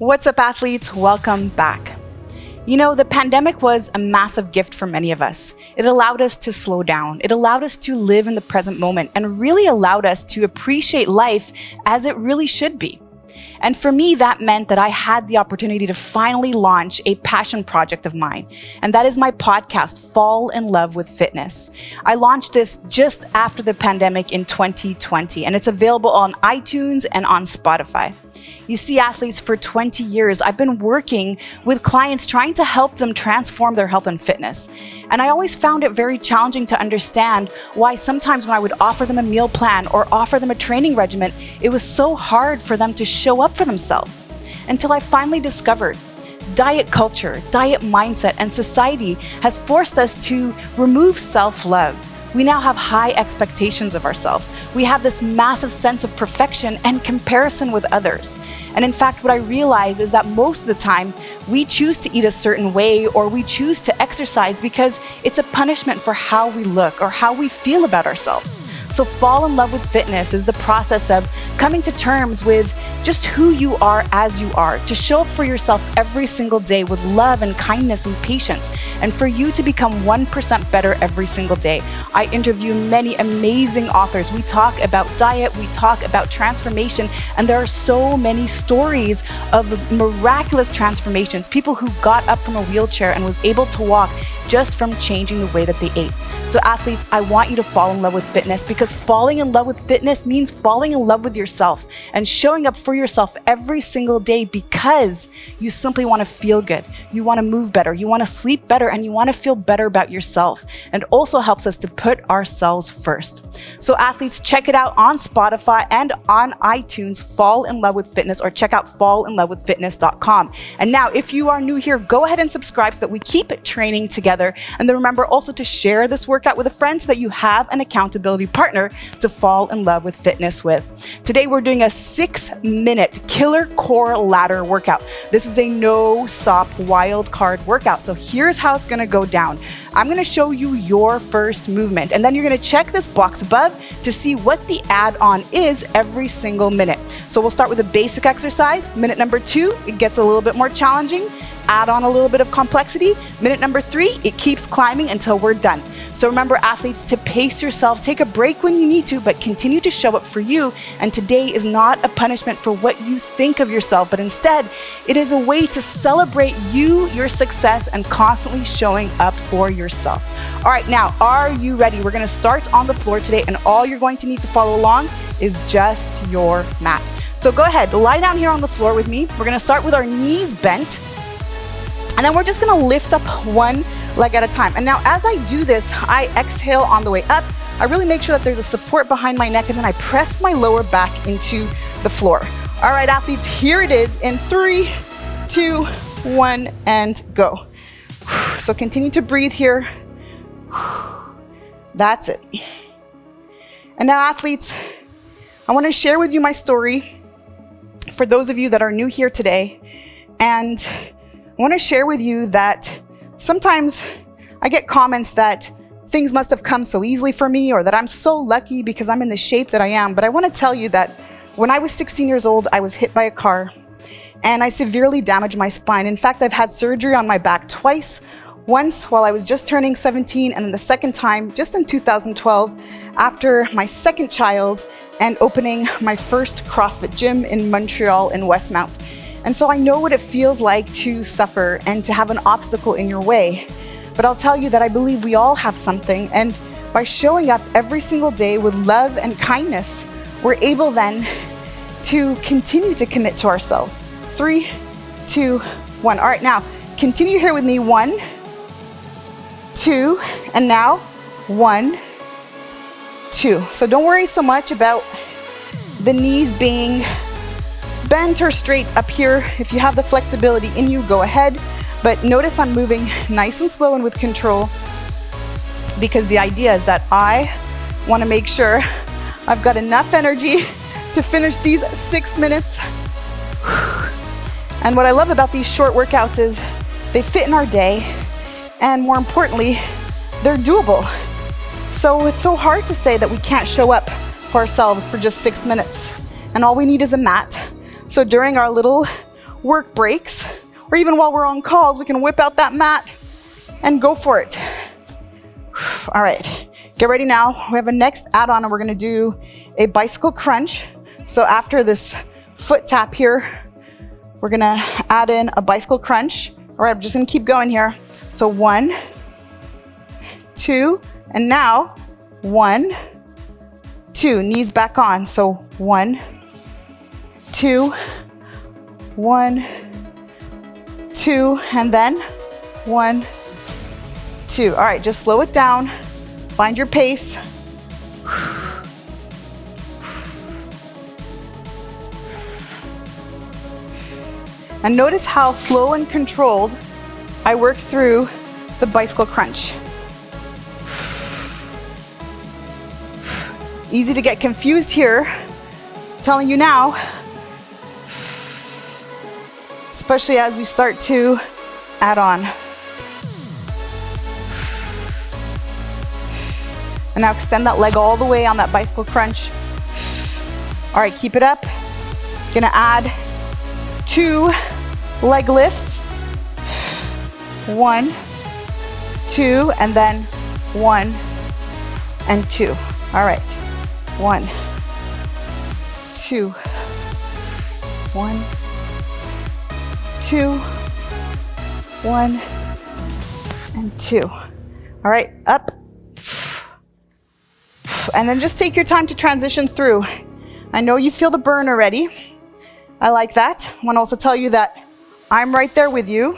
What's up, athletes? Welcome back. You know, the pandemic was a massive gift for many of us. It allowed us to slow down. It allowed us to live in the present moment and really allowed us to appreciate life as it really should be. And for me, that meant that I had the opportunity to finally launch a passion project of mine. And that is my podcast, Fall in Love with Fitness. I launched this just after the pandemic in 2020, and it's available on iTunes and on Spotify. You see, athletes, for 20 years, I've been working with clients trying to help them transform their health and fitness. And I always found it very challenging to understand why sometimes when I would offer them a meal plan or offer them a training regimen, it was so hard for them to show up for themselves. Until I finally discovered diet culture, diet mindset, and society has forced us to remove self-love. We now have high expectations of ourselves. We have this massive sense of perfection and comparison with others. And in fact, what I realize is that most of the time, we choose to eat a certain way or we choose to exercise because it's a punishment for how we look or how we feel about ourselves. So fall in love with fitness is the process of coming to terms with just who you are as you are, to show up for yourself every single day with love and kindness and patience, and for you to become 1% better every single day. I interview many amazing authors. We talk about diet, we talk about transformation, and there are so many stories of miraculous transformations, people who got up from a wheelchair and was able to walk just from changing the way that they ate. So athletes, I want you to fall in love with fitness because falling in love with fitness means falling in love with yourself and showing up for yourself every single day because you simply want to feel good. You want to move better. You want to sleep better and you want to feel better about yourself. And also helps us to put ourselves first. So athletes, check it out on Spotify and on iTunes, Fall in Love with Fitness, or check out fallinlovewithfitness.com. And now, if you are new here, go ahead and subscribe so that we keep training together. And then remember also to share this workout with a friend so that you have an accountability partner to fall in love with fitness with. Today, we're doing a 6-minute killer core ladder workout. This is a no-stop wild card workout. So here's how it's going to go down. I'm going to show you your first movement, and then you're going to check this box above to see what the add-on is every single minute. So we'll start with a basic exercise. Minute number 2, it gets a little bit more challenging. Add on a little bit of complexity. Minute number 3, it keeps climbing until we're done. So remember, athletes, to pace yourself, take a break when you need to, but continue to show up for you. And today is not a punishment for what you think of yourself, but instead, it is a way to celebrate you, your success, and constantly showing up for yourself. All right, now, are you ready? We're gonna start on the floor today, and all you're going to need to follow along is just your mat. So go ahead, lie down here on the floor with me. We're gonna start with our knees bent. And then we're just gonna lift up one leg at a time. And now as I do this, I exhale on the way up. I really make sure that there's a support behind my neck, and then I press my lower back into the floor. All right, athletes, here it is in 3, 2, 1, and go. So continue to breathe here. That's it. And now, athletes, I wanna share with you my story for those of you that are new here today. And I want to share with you that sometimes I get comments that things must have come so easily for me, or that I'm so lucky because I'm in the shape that I am. But I want to tell you that when I was 16 years old, I was hit by a car and I severely damaged my spine. In fact, I've had surgery on my back twice. Once while I was just turning 17, and then the second time just in 2012 after my second child and opening my first CrossFit gym in Montreal in Westmount. And so I know what it feels like to suffer and to have an obstacle in your way. But I'll tell you that I believe we all have something. And by showing up every single day with love and kindness, we're able then to continue to commit to ourselves. 3, 2, 1. All right, now continue here with me. 1, 2, and now 1, 2. So don't worry so much about the knees being bent or straight up here. If you have the flexibility in you, go ahead. But notice I'm moving nice and slow and with control, because the idea is that I want to make sure I've got enough energy to finish these 6 minutes. And what I love about these short workouts is they fit in our day, and more importantly, they're doable. So it's so hard to say that we can't show up for ourselves for just 6 minutes, and all we need is a mat. So during our little work breaks, or even while we're on calls, we can whip out that mat and go for it. All right, get ready now. We have a next add-on and we're gonna do a bicycle crunch. So after this foot tap here, we're gonna add in a bicycle crunch. All right, I'm just gonna keep going here. So 1, 2, and now 1, 2, knees back on. So 1, 2, 1, 2, and then 1, 2. All right, just slow it down. Find your pace. And notice how slow and controlled I work through the bicycle crunch. Easy to get confused here. I'm telling you now, especially as we start to add on. And now extend that leg all the way on that bicycle crunch. All right, keep it up. Gonna add 2 leg lifts. 1, 2, and then 1 and 2. All right, 1, 2, 1, 2, 1, and 2. All right, up. And then just take your time to transition through. I know you feel the burn already. I like that. I want to also tell you that I'm right there with you.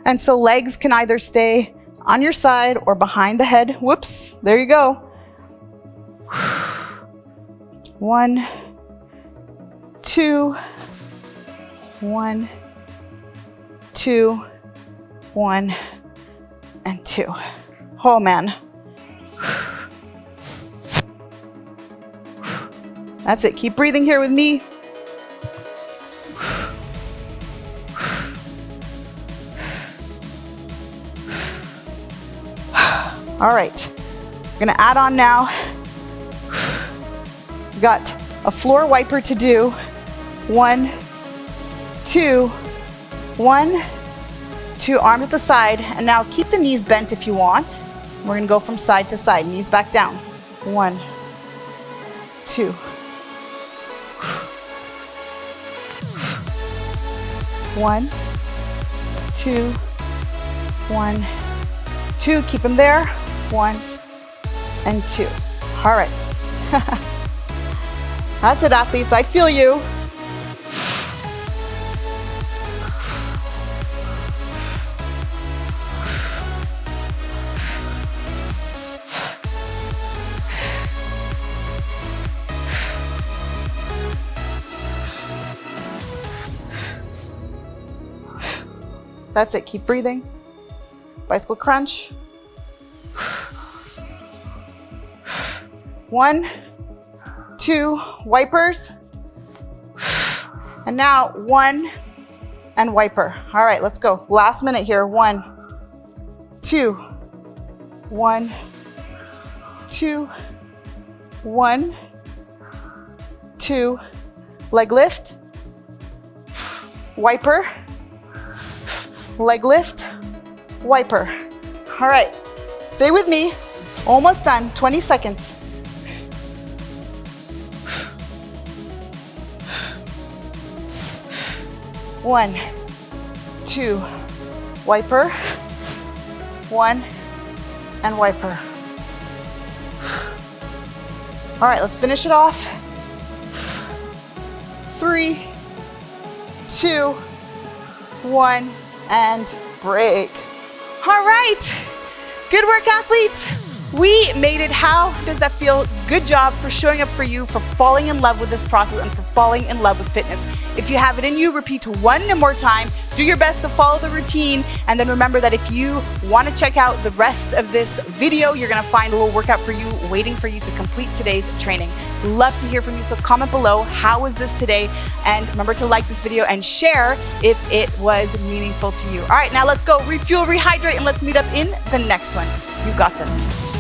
And so legs can either stay on your side or behind the head. Whoops, there you go. 1, 2, 1, 2, 1, and 2. Oh man. That's it, keep breathing here with me. All right, we're gonna add on now. We've got a floor wiper to do. 1, 2, 1, 2, arms at the side. And now keep the knees bent if you want. We're gonna go from side to side, knees back down. 1, 2. 1, 2, 1, 2, keep them there. 1 and 2. All right. That's it, athletes, I feel you. That's it, keep breathing. Bicycle crunch. 1, 2, wipers. And now 1 and wiper. All right, let's go. Last minute here. 1, 2, 1, 2, 1, 2. Leg lift. Wiper. Leg lift. Wiper. All right, stay with me. Almost done, 20 seconds. One, 2, wiper. 1 and wiper. All right, let's finish it off. 3, 2, 1, and break. All right, good work, athletes. We made it. How does that feel? Good job for showing up for you, for falling in love with this process and for falling in love with fitness. If you have it in you, repeat 1 more time. Do your best to follow the routine. And then remember that if you want to check out the rest of this video, you're going to find a little workout for you waiting for you to complete today's training. Love to hear from you. So comment below, how was this today? And remember to like this video and share if it was meaningful to you. All right, now let's go refuel, rehydrate, and let's meet up in the next one. You got this.